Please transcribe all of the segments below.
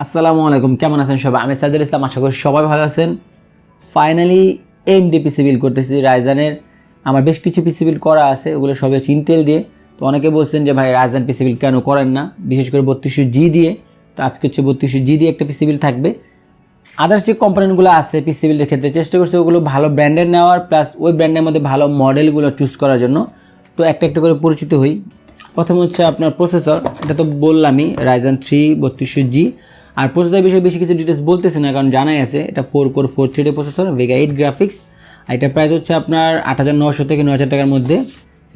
আসসালামু আলাইকুম, কেমন আছেন সবাই? আমি সাইদুল ইসলাম, আশা করি সবাই ভালো আছেন। ফাইনালি এমডি পিসি বিল্ড করতেছি রাইজানের। আমার বেশ কিছু পিসি বিল্ড করা আছে, ওগুলো সবই হচ্ছে ইন্টেল দিয়ে। তো অনেকে বলছেন যে ভাই রাইজান পিসি বিল্ড কেন করেন না, বিশেষ করে 3200G দিয়ে। তো আজকে হচ্ছে 3200G দিয়ে একটা পিসি বিল্ড থাকবে। আদার্স যে কম্পোনেন্টগুলো আছে পিসি বিল্ডের ক্ষেত্রে চেষ্টা করছি ওগুলো ভালো ব্র্যান্ডের নেওয়ার, প্লাস ওই ব্র্যান্ডের মধ্যে ভালো মডেলগুলো চুজ করার জন্য। তো একটা একটা করে পরিচিত হই। প্রথম হচ্ছে আপনার প্রসেসর, এটা তো বললামই, রাইজান 3 3200G। আর প্রসেসর বিষয়ে বেশি কিছু ডিটেলস বলতেছে না, কারণ জানাই আছে এটা 4 কোর 4 থ্রেডের প্রসেসর, ভেগা 8 গ্রাফিক্স। আর এটা প্রাইস হচ্ছে আপনার 8900 থেকে 9000 টাকার মধ্যে।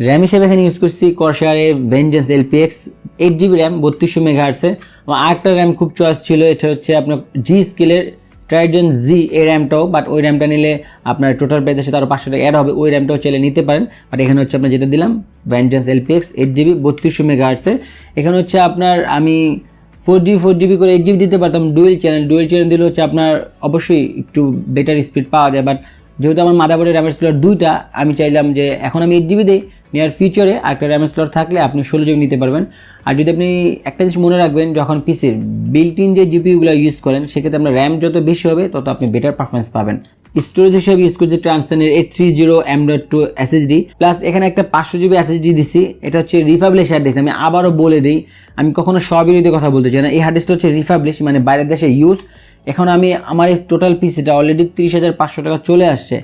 র্যাম হিসেবে এখানে ইউজ করছি কর্সারের ভেঞ্জেন্স LPX 8GB র্যাম 3200 মেগাহার্টসের। আরেকটা র্যাম খুব চয়েস ছিল, এটা হচ্ছে আপনার g.skillের ট্রাইডেন জি এই র্যামটাও, বাট ওই র্যামটা নিলে আপনার টোটাল প্রাইসের সাথে আরও 500 টাকা অ্যাড হবে। ওই র্যামটাও চাইলে নিতে পারেন, বাট এখানে হচ্ছে আপনার যেটা দিলাম ভেঞ্জেন্স LPX 8GB 3200 মেগাহার্টসের। এখানে হচ্ছে আপনার আমি 4GB করে 8GB দিতে পারতাম। ডুয়েল চ্যানেল দিলে হচ্ছে আপনার অবশ্যই একটু বেটার স্পিড পাওয়া যায়, বাট যেহেতু আমার মাদারবোর্ডের র্যামের স্লট দুইটা, আমি চাইলাম যে এখন আমি 8GB দিই, নিয়ার ফিউচারে একটা র্যামের স্লট থাকলে আপনি 16GB নিতে পারবেন। আর যদি আপনি একটা জিনিস মনে রাখবেন, যখন পিসির বিল্ট ইন যে জিপিইউগুলো ইউজ করেন সেক্ষেত্রে আপনার র্যাম যত বেশি হবে তত আপনি বেটার পারফরমেন্স পাবেন। স্টোরেজ হিসেবে ইউজ করছি ট্রান্সেন্ডের 830 M.2 SSD, প্লাস এখানে একটা 500GB SSD দিছি। এটা হচ্ছে রিফাবলিশ হার্ড ডিস্ক। আমি আবারও বলে দিই, আমি কখনো সব বিরোধী কথা বলতে চাই না। এই হার্ড ডিস্কটা হচ্ছে রিফাবলিশ, মানে বাইরের দেশে ইউজ। এখন আমার এই টোটাল পিসিটা অলরেডি 30,500 টাকা চলে আসছে।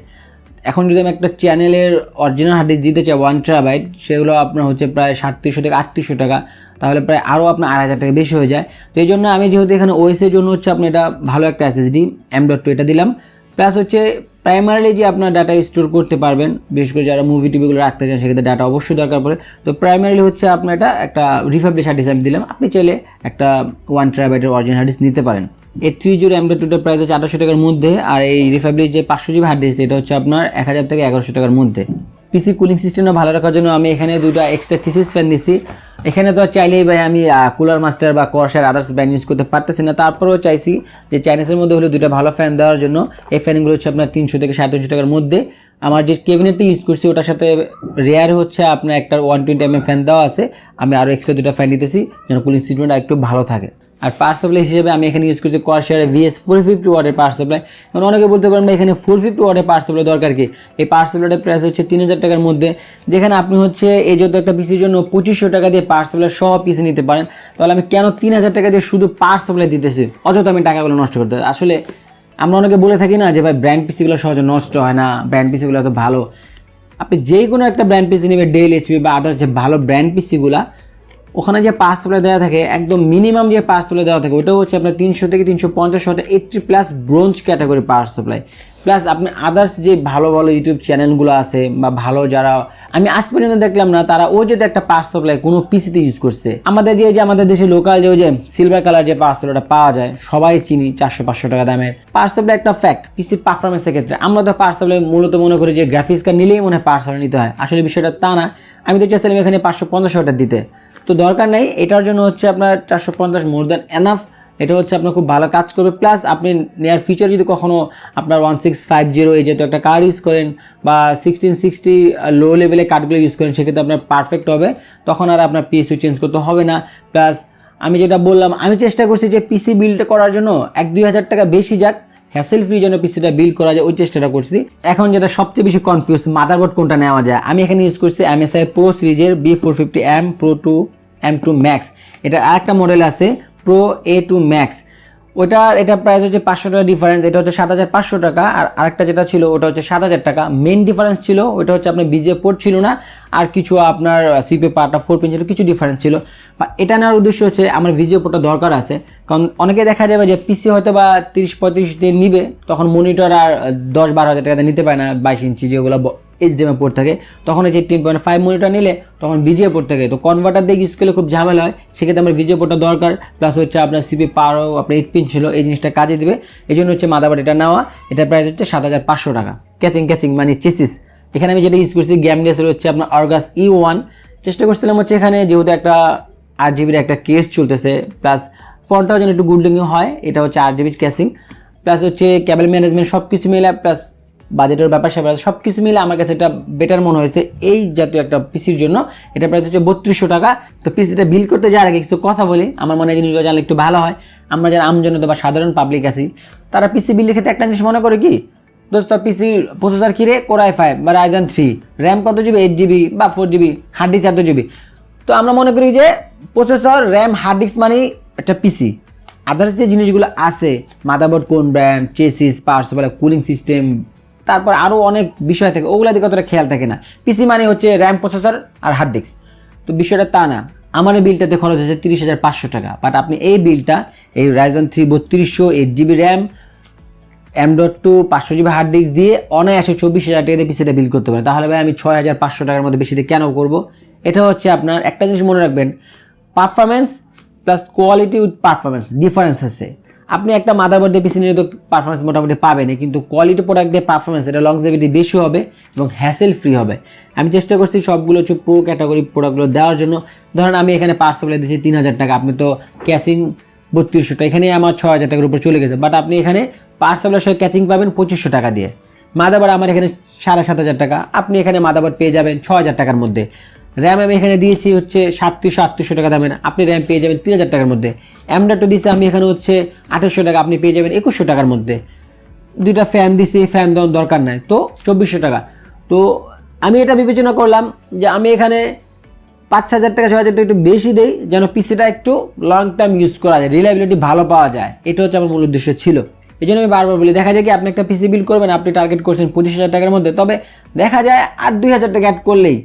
এখন যদি আমি একটা চ্যানেলের অরিজিনাল হার্ড ডিস্ক দিতে চাই 1TB, সেগুলো আপনার হচ্ছে প্রায় 3700 থেকে 3800 টাকা, তাহলে প্রায় আরও আপনার 2,000 টাকা বেশি হয়ে যায়। তো এই জন্য আমি যেহেতু এখানে ওএসের জন্য হচ্ছে আপনি এটা ভালো একটা SSD M.2 এটা দিলাম। প্লাস হচ্ছে প্রাইমারিলি যে আপনার ডাটা স্টোর করতে পারবেন, বিশেষ করে যারা মুভি টিভিগুলো রাখতে চান সেক্ষেত্রে ডাটা অবশ্যই দরকার পড়ে। তো প্রাইমারিলি হচ্ছে আপনার এটা একটা রিফাবলিশ হার্ড ডিস্ক আমি দিলাম। আপনি চাইলে একটা 1TB অরিজিনাল হার্ড ডিস্ক নিতে পারেন। এই 30 M.2টার প্রাইস হচ্ছে 800 টাকার মধ্যে, আর এই রিফাবলিশ যে 500GB হার্ড ডিস্ক এটা হচ্ছে আপনার 1000 থেকে 1100 টাকার মধ্যে। পিসি কুলিং সিস্টেমটা ভালো রাখার জন্য আমি এখানে দুটো এক্সট্রা থিসিস ফ্যান দিছি। এখানে তো চাইলেই ভাই আমি কুলার মাস্টার বা কর্সার আদার্স ব্র্যান্ড ইউজ করতে পারতেছি না, তারপরেও চাইছি যে চাইনিজের মধ্যে হলে দুটো ভালো ফ্যান দেওয়ার জন্য। এই ফ্যানগুলো হচ্ছে আপনার 300 থেকে 350 টাকার মধ্যে। আমার যে ক্যাবিনেটটা ইউজ করছি ওটার সাথে রেয়ার হচ্ছে আপনার একটা 120mm ফ্যান দেওয়া আছে। আমি আরও এক্সট্রা দুটো ফ্যান নিতেছি যেন কুলিং সিস্টেমটা একটু ভালো থাকে। আর পাওয়ার সাপ্লাই হিসেবে আমি এখানে ইউজ করছি Corsair VS450 ওয়াটের পাওয়ার সাপ্লাই। এখন অনেকে বলতে পারেন এখানে 450 ওয়াটের পাওয়ার সাপ্লাই দরকার কি? এই পাওয়ার সাপ্লাইটার প্রাইস হচ্ছে 3000 টাকার মধ্যে, যেখানে আপনি হচ্ছে এই যত একটা পিসির জন্য 2500 টাকা দিয়ে পাওয়ার সাপ্লাই সহ পিসি নিতে পারেন। তাহলে আমি কেন 3000 টাকা দিয়ে শুধু পাওয়ার সাপ্লাই দিতেছি? অযথা আমি টাকাগুলো নষ্ট করতে। আসলে আমরা অনেকে বলে থাকি না যে ভাই ব্র্যান্ড পিসিগুলো সহজে নষ্ট হয় না, ব্র্যান্ড পিসিগুলো তো ভালো। আপনি যে কোনো একটা ব্র্যান্ড পিসি নেবে, ডেল এইচপি বা আদার্স যে ভালো ব্র্যান্ড পিসিগুলা, ওখানে যে পাওয়ার সাপ্লাই দেওয়া থাকে একদম মিনিমাম যে পাওয়ার সাপ্লাই দেওয়া থাকে ওটাও হচ্ছে আপনার 300 থেকে 350 watt 80+ bronze category power supply. Plus আপনি আদার্স যে ভালো ভালো ইউটিউব চ্যানেলগুলো আছে বা ভালো যারা আমি আজ পর্যন্ত দেখলাম না তারা ওই যদি একটা পাওয়ার সাপ্লাই কোনো পিসিতে ইউজ করছে। আমাদের যে আমাদের দেশে লোকাল যে ওই যে সিলভার কালার যে পাওয়ার সাপ্লাইটা পাওয়া যায় সবাই চিনি 400-500 টাকা দামের পাওয়ার সাপ্লাই, একটা ফ্যাক্ট পিসির পারফরমেন্সের ক্ষেত্রে। আমরা তো পাওয়ার সাপ্লাই মূলত মনে করি যে গ্রাফিক্স কার্ড নিলেই মনে হয় পাওয়ার সাপ্লাই নিতে হয়, আসলে বিষয়টা তা না। আমি তো চাইছিলাম এখানে 550 ওয়াটের দিতে, তো দরকার নেই। এটার জন্য হচ্ছে আপনার 450 মোর দ্যান এনাফ। এটা হচ্ছে আপনার খুব ভালো কাজ করবে। প্লাস আপনি নিয়ার ফিউচার যদি কখনও আপনার 1650 এই যেহেতু একটা কার্ড ইউজ করেন বা 1660 লো লেভেলের কার্ডগুলো ইউজ করেন, সেক্ষেত্রে আপনার পারফেক্ট হবে, তখন আর আপনার পিসি চেঞ্জ করতে হবে না। প্লাস আমি যেটা বললাম, আমি চেষ্টা করছি যে পিসি বিল্ড করার জন্য 1-2 হাজার টাকা বেশি যাক, হ্যাসেল ফ্রি যেন পিসিটা বিল্ড করা যায়, ওই চেষ্টাটা করছি। এখন যেটা সবচেয়ে বেশি কনফিউজ, মাদারবোর্ড কোনটা নেওয়া যায়। আমি এখানে ইউজ করছি MSI Pro সিরিজের B450M Pro 2 M2 Max। এটার আরেকটা মডেল আছে Pro A2 Max, এটা প্রাইস হচ্ছে 500 টাকা ডিফারেন্স। এটা হচ্ছে 7500 টাকা, আর আরেকটা যেটা ছিল ওটা হচ্ছে 7000 টাকা। মেন ডিফারেন্স ছিল ওটা হচ্ছে আপনার বিজে পোর্ট ছিল না, আর কিছু আপনার সিপি পার্টটা 4 পিন ছিল, কিছু ডিফারেন্স ছিল। বা এটা নেওয়ার উদ্দেশ্য হচ্ছে আমার ভিজে পোর্টটা দরকার আছে, কারণ অনেকে দেখা যাবে যে পিসি হয়তো বা 30-35 দিয়ে নিবে, তখন মনিটর আর 10-12 হাজার টাকা নিতে পারে না 22 ইঞ্চি যেগুলো HDMI পোর্ট থাকে, তখন হচ্ছে 10.5 মনিটর নিলে তখন ভিজিএ পোর্ট থাকে। তো কনভার্টার দিয়ে ইউজ করলে খুব ঝামেলা হয়, সেক্ষেত্রে আমার ভিজিএ পোর্টটা দরকার। প্লাস হচ্ছে আপনার সিপি পাওয়ারও আপনার 8 পিন ছিল, এই জিনিসটা কাজে দিবে। এই জন্য হচ্ছে মাদারবোর্ড এটা নেওয়া। এটার প্রাইস হচ্ছে 7500 টাকা। ক্যাচিং মানে চেসিস। এখানে আমি যেটা ইউজ করছি গ্যামডিয়াসের হচ্ছে আপনার Argus E1। চেষ্টা করছিলাম হচ্ছে এখানে যেহেতু একটা 8GB একটা কেস চলতেছে, প্লাস ফোনটাও যেন একটু গুড লুকিং হয়, এটা হচ্ছে 8GB ক্যাসিং, প্লাস হচ্ছে কেবল ম্যানেজমেন্ট সব কিছু মিলে, প্লাস বাজেটের ব্যাপার স্যাপার সব কিছু মিলে আমার কাছে এটা বেটার মনে হয়েছে এই জাতীয় একটা পিসির জন্য। এটা প্রাইস হচ্ছে 3200 টাকা। তো পিসিটা বিল্ড করতে যাওয়ার আগে কিছু কথা বলি, আমার মনে হয় জিনিসগুলো জানলে একটু ভালো হয়। আমরা যারা আমজনতা বা সাধারণ পাবলিক আছি তারা পিসি বিল্ডের ক্ষেত্রে একটা জিনিস মনে করে কি, দোস্ত পিসির প্রসেসর কিরে Core i5 বা Ryzen 3, র্যাম কত জিবি 8 GB বা 4 GB, হার্ড ডিস্ক 4 GB। তো আমরা মনে করি যে প্রসেসর, র্যাম, হার্ড ডিস্ক মানেই একটা পিসি। আদার্স যে জিনিসগুলো আছে, মাদারবোর্ড কোন ব্র্যান্ড, চেসিস, পার্টস, বলে কুলিং সিস্টেম, তারপর আরও অনেক বিষয় থাকে, ওগুলো দিকে অতটা খেয়াল থাকে না। পিসি মানে হচ্ছে র্যাম, প্রসেসর আর হার্ড ডিস্ক। তো বিষয়টা তা না। আমার এই বিলটাতে খরচ হয়েছে 30,500 টাকা, বাট আপনি এই বিলটা এই Ryzen 3 3200, 8 GB RAM, M.2 500 GB hard disk দিয়ে অনায়াসে 24,000 টাকা দিয়ে পিসিটা বিল করতে পারেন। তাহলে ভাই আমি 6,500 টাকার মধ্যে বেশিতে কেন করব? এটা হচ্ছে আপনার একটা জিনিস মনে রাখবেন, performance plus quality with performance difference আছে। আপনি একটা মাদারবোর্ড দিয়ে পিসি নিলে তো পারফরমেন্স মোটামুটি পাবেনই, কিন্তু কোয়ালিটি প্রোডাক্ট দিয়ে পারফরমেন্স, এটা লংজিভিটি বেশি হবে এবং হ্যাসেল ফ্রি হবে। আমি চেষ্টা করছি সবগুলো হচ্ছে প্রো ক্যাটাগরি প্রোডাক্টগুলো দেওয়ার জন্য। ধরেন আমি এখানে পার্টস সাপ্লাই দিচ্ছি 3,000 টাকা, আপনি তো ক্যাচিং 3200 টাকা, এখানে আমার 6,000 টাকার উপর চলে গেছে। বাট আপনি এখানে পার্টস সাপ্লাই সহ ক্যাচিং পাবেন 2500 টাকা দিয়ে। মাদারবোর্ড আমার এখানে 7,500 টাকা, আপনি এখানে মাদারবোর্ড পেয়ে যাবেন 6,000 টাকার মধ্যে। র্যাম আমি এখানে দিয়েছি হচ্ছে 700-800 টাকা দামের, আপনি র্যাম পেয়ে যাবেন 3,000 টাকার মধ্যে। M.2 দিয়েছি আমি এখানে হচ্ছে 800 টাকা, আপনি পেয়ে যাবেন 2,100 টাকার মধ্যে। দুইটা ফ্যান দিছি, ফ্যান দেওয়ার দরকার নাই, তো 2,400 টাকা। তো আমি এটা বিবেচনা করলাম যে আমি এখানে 5,000 টাকা 6,000 টাকা একটু বেশি দেই, যেন পিসিটা একটু লং টাইম ইউজ করা যায়, রিলায়েবিলিটি ভালো পাওয়া যায়। এটা হচ্ছে আমার মূল উদ্দেশ্য ছিল। এই জন্য আমি বারবার বলি, দেখা যায় কি আপনি একটা পিসি বিল করবেন, আপনি টার্গেট করছেন 25,000 টাকার মধ্যে, তবে দেখা যায় আর 2,000 টাকা অ্যাড করলেই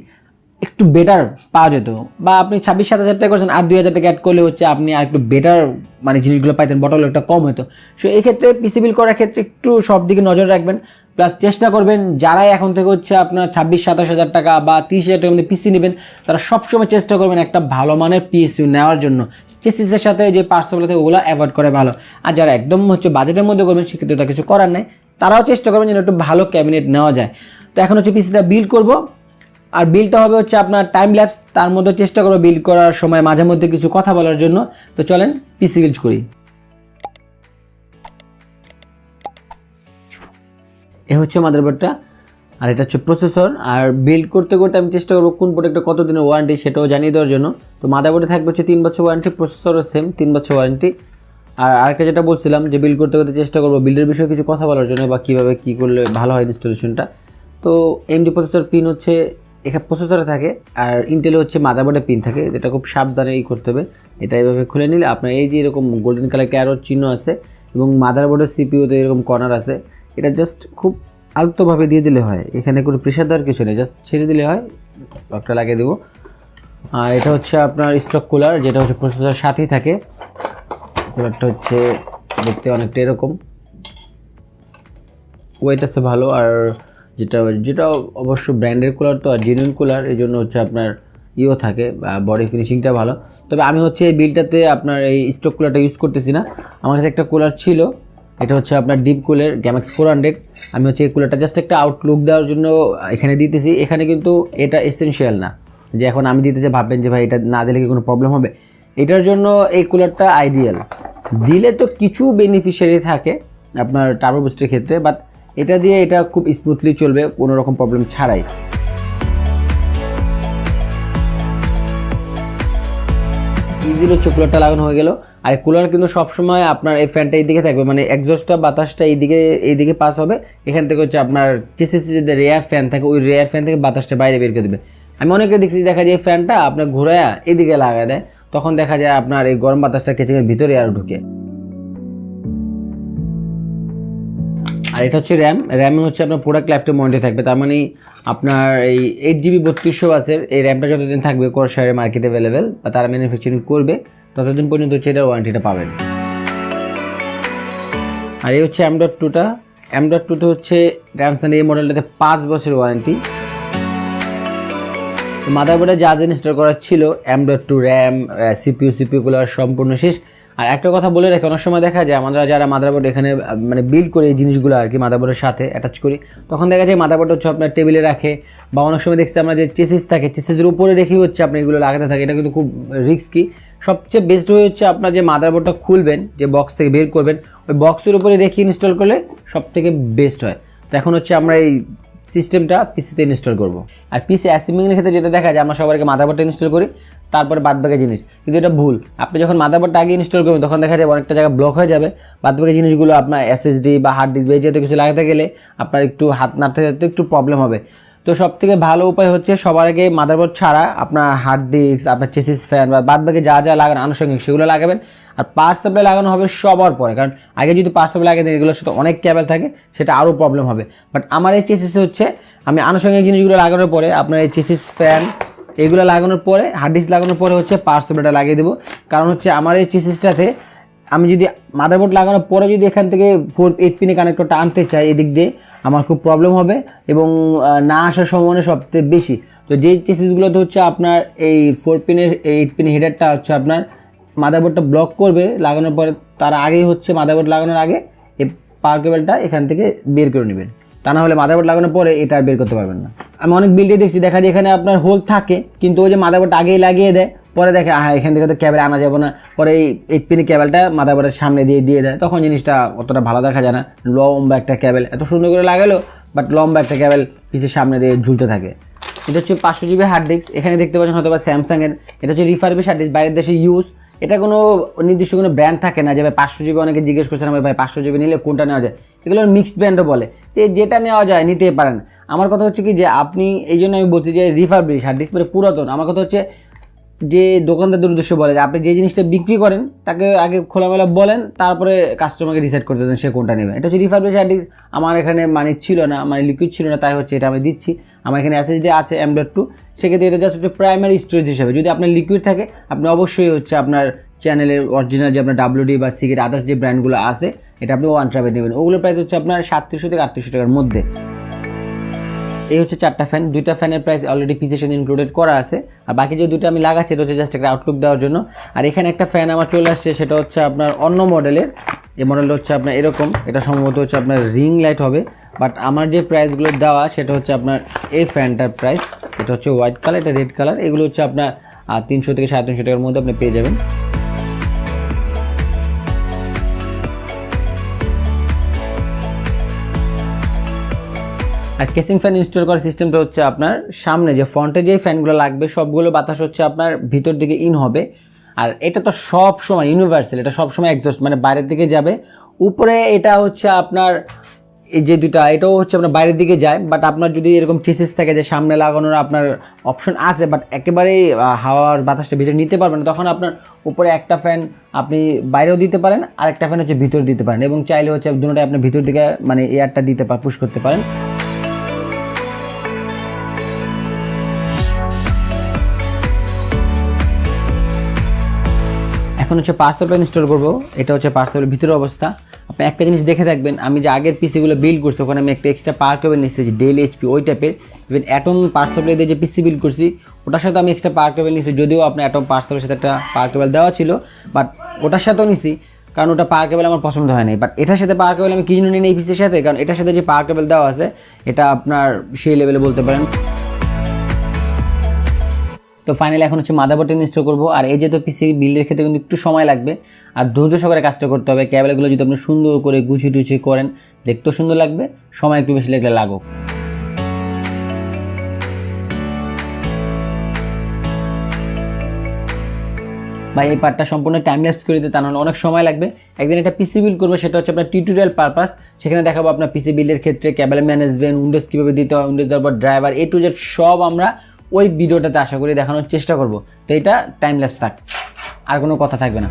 একটু বেটার পাওয়া যেত, বা আপনি 26-27,000 টাকা করছেন, আর 2,000 টাকা অ্যাড করলে হচ্ছে আপনি আর একটু বেটার মানে জিনিসগুলো পাইতেন, বটল একটা কম হতো। সো এই ক্ষেত্রে পিসি বিল করার ক্ষেত্রে একটু সব দিকে নজর রাখবেন, প্লাস চেষ্টা করবেন যারাই এখন থেকে হচ্ছে আপনার 26-27,000 টাকা বা 30,000 টাকার মধ্যে পিসি নেবেন, তারা সবসময় চেষ্টা করবেন একটা ভালো মানের পিএসইউ নেওয়ার জন্য। চেসিসের সাথে যে পার্টসগুলো থাকে ওগুলো অ্যাভয়েড করে ভালো। আর যারা একদম হচ্ছে বাজেটের মধ্যে করবেন, সেক্ষেত্রে তার কিছু করার নাই, তারাও চেষ্টা করবেন যেন একটু ভালো ক্যাবিনেট নেওয়া যায়। তো এখন হচ্ছে পিসিটা বিল করব, আর বিলটা হবে হচ্ছে আপনার টাইম ল্যাপস, তার মধ্যে চেষ্টা করবো বিল করার সময় মাঝে মধ্যে কিছু কথা বলার জন্য। তো চলেন পিসি বিল্ড করি। এ হচ্ছে মাদারবোর্ডটা, আর এটা হচ্ছে প্রসেসর। আর বিল্ড করতে করতে আমি চেষ্টা করবো কোন প্রোডাক্টটা কত দিনের ওয়ারেন্টি সেটাও জানিয়ে দেওয়ার জন্য। তো মাদারবোর্ডে থাকবে হচ্ছে 3 বছর ওয়ারেন্টি, প্রসেসরও সেম 3 বছর ওয়ারেন্টি। আর আরেকটা যেটা বলছিলাম যে বিল্ড করতে করতে চেষ্টা করবো বিল্ডের বিষয়ে কিছু কথা বলার জন্য, বা কীভাবে কী করলে ভালো হয় ইনস্টলেশনটা। তো এমডি প্রসেসর পিন হচ্ছে এখানে প্রসেসরে থাকে, আর ইন্টেলে হচ্ছে মাদারবোর্ডে পিন থাকে, যেটা খুব সাবধানে করতে হবে। এটা এইভাবে খুলে নিলে আপনার এই যে এরকম গোল্ডেন কালার ক্যারোর চিহ্ন আছে, এবং মাদারবোর্ডের সিপিইউতে এরকম কর্নার আছে, এটা জাস্ট খুব আলতোভাবে দিয়ে দিলে হয়, এখানে কোনো প্রেশার দেওয়ার কিছু নেই, জাস্ট ছেড়ে দিলে হয়। লকটা লাগিয়ে দেবো। আর এটা হচ্ছে আপনার স্টক কুলার, যেটা হচ্ছে প্রসেসরের সাথেই থাকে। কুলারটা হচ্ছে দেখতে অনেকটা এরকম, ওয়েট আছে ভালো, আর যেটা অবশ্য ব্র্যান্ডের কুলার তো, আর জেনুইন কুলার, এই জন্য হচ্ছে আপনার ইও থাকে, বডি ফিনিশিংটা ভালো। তবে আমি হচ্ছে এই বিলটাতে আপনার এই স্টক কুলারটা ইউজ করতেছি না, আমার কাছে একটা কুলার ছিল, এটা হচ্ছে আপনার ডিপ কুলের গ্যামাক্স 400। আমি হচ্ছে এই কুলারটা জাস্ট একটা আউটলুক দেওয়ার জন্য এখানে দিতেছি। এখানে কিন্তু এটা এসেনশিয়াল না যে এখন আমি দিতেছি ভাববেন যে ভাই এটা না দিলে কি কোনো প্রবলেম হবে। এটার জন্য এই কুলারটা আইডিয়াল। দিলে তো কিছু বেনিফিশিয়ারি থাকে আপনার টার্বো বুস্টের ক্ষেত্রে, বাট এটা দিয়ে এটা খুব স্মুথলি চলবে কোনো রকম প্রবলেম ছাড়াই। ইজিলি হচ্ছে কুলারটা লাগানো হয়ে গেল। আর কুলার কিন্তু সবসময় আপনার এই ফ্যানটা এইদিকে থাকবে, মানে এক্সস্টটা বাতাসটা এইদিকে পাস হবে। এখান থেকে হচ্ছে আপনার চেসিসে যে রেয়ার ফ্যান থাকে, ওই রেয়ার ফ্যান থেকে বাতাসটা বাইরে বের করে দেবে। আমি অনেকে দেখছি, দেখা যায় এই ফ্যানটা আপনার ঘোরায়া এদিকে লাগায় দেয়, তখন দেখা যায় আপনার এই গরম বাতাসটা কেচিংয়ের ভিতরে আর ঢুকে। আর এটা হচ্ছে র্যামে হচ্ছে আপনার প্রোডাক্ট লাইফটাইম ওয়ারেন্টি থাকবে, তার মানে আপনার এই 8 GB 3200 ওয়াটের এই র্যামটা যতদিন থাকবে Corsair মার্কেটে অ্যাভেলেবেল বা তারা ম্যানুফ্যাকচারিং করবে, ততদিন পর্যন্ত হচ্ছে এটার ওয়ারেন্টিটা পাবেন। আর এই হচ্ছে M.2টা। M.2টা হচ্ছে Transcend এই মডেলটাতে 5 বছর ওয়ারেন্টি। মাদারবোর্ডে যা ইনস্টল করা ছিল, M.2 র্যাম, সিপিইউ কুলার সম্পূর্ণ শেষ। আর একটা কথা বলে রাখি, অনেক সময় দেখা যায় আমরা যারা মাদারবোর্ড এখানে মানে বিল্ড করে এই জিনিসগুলো আর কি মাদারবোর্ডের সাথে অ্যাটাচ করি, তখন দেখা যায় মাদারবোর্ড হচ্ছে আপনার টেবিলে রাখে, বা অনেক সময় দেখছি আমরা যে চেসিস থাকে, চেসিসের উপরে রেখেই হচ্ছে আপনি এগুলো লাগাতে থাকে। এটা কিন্তু খুব রিস্কি। সবচেয়ে বেস্ট হয়ে হচ্ছে আপনার যে মাদারবোর্ডটা খুলবেন, যে বক্স থেকে বের করবেন, ওই বক্সের উপরে রেখে ইনস্টল করলে সব থেকে বেস্ট হয়। তো এখন হচ্ছে আমরা এই সিস্টেমটা পিসিতে ইনস্টল করব। আর পিসি অ্যাসেম্বলিংয়ের ক্ষেত্রে যেটা দেখা যায়, আমরা সবার আগে মাদারবোর্ডটা ইনস্টল করি, তারপরে বাদবাকি জিনিস, কিন্তু এটা ভুল। আপনি যখন মাদারবোর্ডটা আগে ইনস্টল করবেন তখন দেখা যাবে অনেকটা জায়গা ব্লক হয়ে যাবে, বাদবাকি জিনিসগুলো আপনার এসএসডি বা হার্ড ডিস্ক এই জাতীয় কিছু লাগাতে গেলে আপনার একটু হাত নাড়তে নাড়তে একটু প্রবলেম হবে। তো সবথেকে ভালো উপায় হচ্ছে সবার আগে মাদারবোর্ড ছাড়া আপনার হার্ড ডিস্ক, আপনার চেসিস ফ্যান বা বাদবাকি যা যা লাগানো আনুষঙ্গিক সেগুলো লাগাবেন। আর পাওয়ার সাপ্লাই লাগানো হবে সবার পরে, কারণ আগে যদি পাওয়ার সাপ্লাই লাগিয়ে দেন এগুলোর সাথে অনেক কেবল থাকে, সেটা আরও প্রবলেম হবে। বাট আমার এই চেসিসে হচ্ছে আমি আনুষঙ্গিক জিনিসগুলো লাগানোর পরে আপনার এই চেসিস ফ্যান এগুলো লাগানোর পরে হার্ড ডিস্ক লাগানোর পরে হচ্ছে পাওয়ার সাপ্লাইটা লাগিয়ে দেবো। কারণ হচ্ছে আমার এই চেসিসটাতে আমি যদি মাদারবোর্ড লাগানোর পরে যদি এখান থেকে 4-8 পিনে কানেক্টরটা আনতে চাই এদিক দিয়ে আমার খুব প্রবলেম হবে এবং না আসার সম্ভাবনা সবথেকে বেশি। তো যেই চেসিসগুলোতে হচ্ছে আপনার এই 4 পিনের 8 পিন হেডারটা হচ্ছে আপনার মাদারবোর্ডটা ব্লক করবে লাগানোর পরে, তার আগেই হচ্ছে মাদারবোর্ড লাগানোর আগে এই পাওয়ার কেবলটা এখান থেকে বের করে নেবেন, তা না হলে মাদারবোর্ড লাগানোর পরে এটা আর বের করতে পারবেন না। আমি অনেক বিল্ডে দেখছি দেখা যায় এখানে আপনার হোল থাকে, কিন্তু ওই যে মাদারবোর্ডটা আগেই লাগিয়ে দেয়, পরে দেখে এখান থেকে তো কেবল আনা যাবে না, পরে এই 8 পিনের কেবলটা মাদারবোর্ডের সামনে দিয়ে দেয়, তখন জিনিসটা অতটা ভালো দেখা যায় না। লম্বা একটা কেবল এত সুন্দর করে লাগালো, বাট লম্বা একটা কেবল পিসের সামনে দিয়ে ঝুলতে থাকে। এটা হচ্ছে 500 জিবি হার্ড ডিস্ক, এখানে দেখতে পাচ্ছেন হয়তো বা স্যামসাংয়ের, এটা হচ্ছে রিফারবিশ হার্ড ডিস্ক, বাইরের দেশে ইউজ। এটা কোনো নির্দিষ্ট কোনো ব্র্যান্ড থাকে না যে ভাই 500 জিবি, অনেকে জিজ্ঞেস করছেন ভাই 500 জিবি নিলে কোনটা নেওয়া যায়, এগুলো মিক্সড ব্র্যান্ডও বলে, তো যেটা নেওয়া যায় নিতে পারেন। আমার কথা হচ্ছে কি যে আপনি, এই জন্য আমি বলছি যে রিফারবিশ হার্ড ডিস্ক মানে পুরাতন। আমার কথা হচ্ছে যে দোকানদারদের উদ্দেশ্য বলে যে আপনি যে জিনিসটা বিক্রি করেন তাকে আগে খোলামেলা বলেন, তারপরে কাস্টমারকে ডিসাইড করতে দেন সে কোনটা নেবে। এটা হচ্ছে রিফারবিশ হার্ড ডিস্ক, আমার এখানে মানে ছিল না, মানে লিকুইড ছিল না, তাই হচ্ছে এটা আমি দিচ্ছি। আমার এখানে এসএসডি আছে M.2, সেক্ষেত্রে এটা জাস্ট হচ্ছে প্রাইমারি স্টোরেজ হিসাবে। যদি আপনার লিকুইড থাকে আপনি অবশ্যই হচ্ছে আপনার চ্যানেলের অরিজিনাল যে আপনার WD বা সিগেট আদার্স যে ব্র্যান্ডগুলো আছে এটা আপনি 1 টেরাবাইট নেবেন, ওগুলোর প্রাইস হচ্ছে আপনার 3700 থেকে 3800 টাকার মধ্যে। এই হচ্ছে 4টা ফ্যান, 2টা ফ্যানের প্রাইস অলরেডি পিসের সাথে ইনক্লুডেড করা আছে, আর বাকি যে 2টা আমি লাগাচ্ছি এটা হচ্ছে জাস্ট একটা আউটলুক দেওয়ার জন্য। আর এখানে একটা ফ্যান আমার চলে আসছে, সেটা হচ্ছে আপনার অন্য মডেলের, এই মডেলটা হচ্ছে আপনার এরকম, এটা সম্ভবত হচ্ছে আপনার রিং লাইট হবে, বাট আমার যে প্রাইসগুলো দেওয়া সেটা হচ্ছে আপনার এই ফ্যানটার প্রাইস, এটা হচ্ছে হোয়াইট কালার, এটা রেড কালার, এগুলো হচ্ছে আপনার 300 থেকে 350 টাকার মধ্যে আপনি পেয়ে যাবেন। আর কেসিং ফ্যান ইনস্টল করার সিস্টেমটা হচ্ছে আপনার সামনে যে ফ্রন্টে যে ফ্যানগুলো লাগবে সবগুলো বাতাস হচ্ছে আপনার ভিতর দিকে ইন হবে, আর এটা তো সব সময় ইউনিভার্সাল, এটা সব সময় এক্সস্ট মানে বাইরের দিকে যাবে। উপরে এটা হচ্ছে আপনার এই যে 2টা এটাও হচ্ছে আপনার বাইরের দিকে যায়, বাট আপনার যদি এরকম চেসিস থাকে যে সামনে লাগানোর আপনার অপশন আছে, বাট একেবারেই হাওয়ার বাতাসটা ভিতরে নিতে পারবেন না, তখন আপনার উপরে একটা ফ্যান আপনি বাইরেও দিতে পারেন আর একটা ফ্যান হচ্ছে ভিতরে দিতে পারেন, এবং চাইলে হচ্ছে দুটোটাই আপনি ভিতর দিকে মানে এয়ারটা দিতে পারেন, পুশ করতে পারেন। এখন হচ্ছে পাওয়ার সাপ্লাই ইনস্টল করবো, এটা হচ্ছে পাওয়ার সাপ্লাইয়ের ভিতরের অবস্থা। আপনি একটা জিনিস দেখে থাকবেন, আমি যে আগের পিসিগুলো বিল্ড করছি ওখানে আমি একটা এক্সট্রা পাওয়ার কেবল নিচ্ছি ডেল এইচপি ওই টাইপের, ইভেন অ্যাটম পাওয়ার সাপ্লাই দিয়ে যে পিসি বিল্ড করছি ওটার সাথে আমি এক্সট্রা পাওয়ার কেবল নিচ্ছি, যদিও আপনার অ্যাটম পাওয়ার সাপ্লাইয়ের সাথে একটা পাওয়ার কেবল দেওয়া ছিল, বাট ওটার সাথেও নিচ্ছি কারণ ওটা পাওয়ার কেবল আমার পছন্দ হয় নাই। বাট এটার সাথে পাওয়ার কেবল আমি কি জন্য নিই এই পিসির সাথে, কারণ এটার সাথে যে পাওয়ার কেবল দেওয়া আছে এটা আপনার সেই লেভেলে বলতে পারেন। তো ফাইনালি এখন হচ্ছে মাদারবোর্ডটা ইনস্টল করবো, আর এই যে তো পিসি বিল্ডের ক্ষেত্রে কিন্তু একটু সময় লাগবে আর ধৈর্য সহকারে কাজটা করতে হবে। কেবলগুলো যদি আপনি সুন্দর করে গুছিয়ে টুছিয়ে করেন দেখতেও সুন্দর লাগবে, সময় একটু বেশি লাগলে লাগুক। বা এই পার্টটা সম্পূর্ণ টাইমলেস করে দিতে, তা নাহলে অনেক সময় লাগবে। একদিন একটা পিসি বিল্ড করবো, সেটা হচ্ছে আপনার টিউটোরিয়াল পারপাস, সেখানে দেখাবো আপনার পিসি বিল্ডের ক্ষেত্রে কেবল ম্যানেজমেন্ট, উইন্ডোজ কীভাবে দিতে হয়, উইন্ডোজ দেওয়ার পর ড্রাইভার A to Z সব আমরা ওই ভিডিওটাতে আশা করি দেখানোর চেষ্টা করব। তো এটা টাইমলেস থাক, আর কোনো কথা থাকবে না।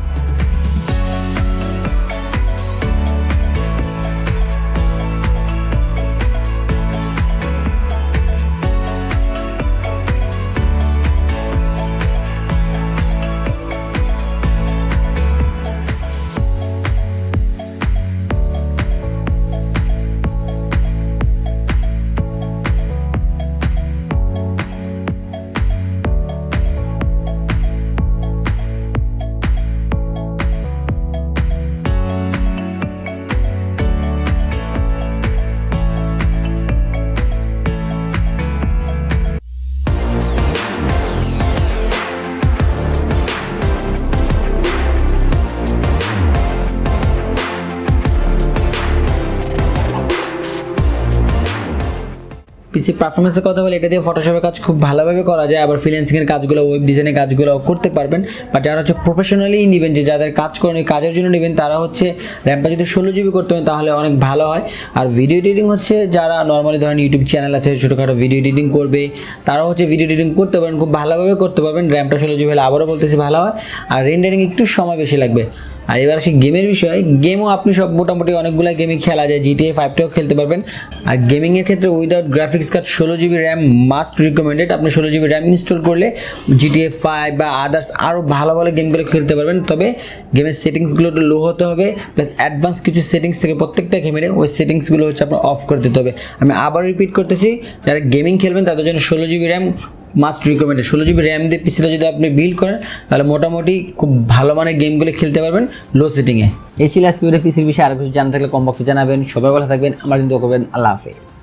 পিসি পারফরমেন্সের কথা বলে এটা দিয়ে ফটোশপের কাজ খুব ভালোভাবে করা যায়, আবার ফ্রিল্যান্সিংয়ের কাজগুলো, ওয়েব ডিজাইনের কাজগুলো করতে পারবেন। বাট যারা হচ্ছে প্রফেশনালি নেবেন, যে যাদের কাজ করেন ওই কাজের জন্য নেবেন, তারা হচ্ছে র্যামটা যদি 16 জিবি করতে পারেন তাহলে অনেক ভালো হয়। আর ভিডিও এডিটিং হচ্ছে যারা নর্মালি ধরেন ইউটিউব চ্যানেল আছে, ছোটোখাটো ভিডিও এডিটিং করবে, তারাও হচ্ছে ভিডিও এডিটিং করতে পারেন, খুব ভালোভাবে করতে পারবেন। র্যামটা 16 জিবি হলে আবারও বলতেছি ভালো হয়। আর রেন্ডারিং একটু সময় বেশি লাগবে। আর এবার আসি গেমের বিষয়। গেমও আপনি সব মোটামুটি অনেকগুলো গেমই খেলা যায়, GTA 5টাও খেলতে পারবেন। আর গেমিংয়ের ক্ষেত্রে without graphics card 16 GB RAM must recommended. আপনি 16 জিবি র্যাম ইনস্টল করলে GTA 5 বা আদার্স আরও ভালো ভালো গেমগুলো খেলতে পারবেন। তবে গেমের সেটিংসগুলো একটু লো হতে হবে, প্লাস অ্যাডভান্স কিছু সেটিংস থেকে প্রত্যেকটা গেমের ওই সেটিংসগুলো হচ্ছে আপনার অফ করে দিতে হবে। আমি আবার রিপিট করতেছি, যারা গেমিং খেলবেন তাদের জন্য 16 GB RAM must recommended. 16 GB RAM দিয়ে পিসিটা যদি আপনি বিল্ড করেন তাহলে মোটামুটি খুব ভালো মানের গেমগুলো খেলতে পারবেন লো সেটিংয়ে। এই ছিল আজকে পিসির বিষয়ে। আর কিছু জানা থাকলে কম বক্সে জানাবেন। সবাই ভালো থাকবেন, আমার কিন্তু করবেন। আল্লাহ হাফেজ।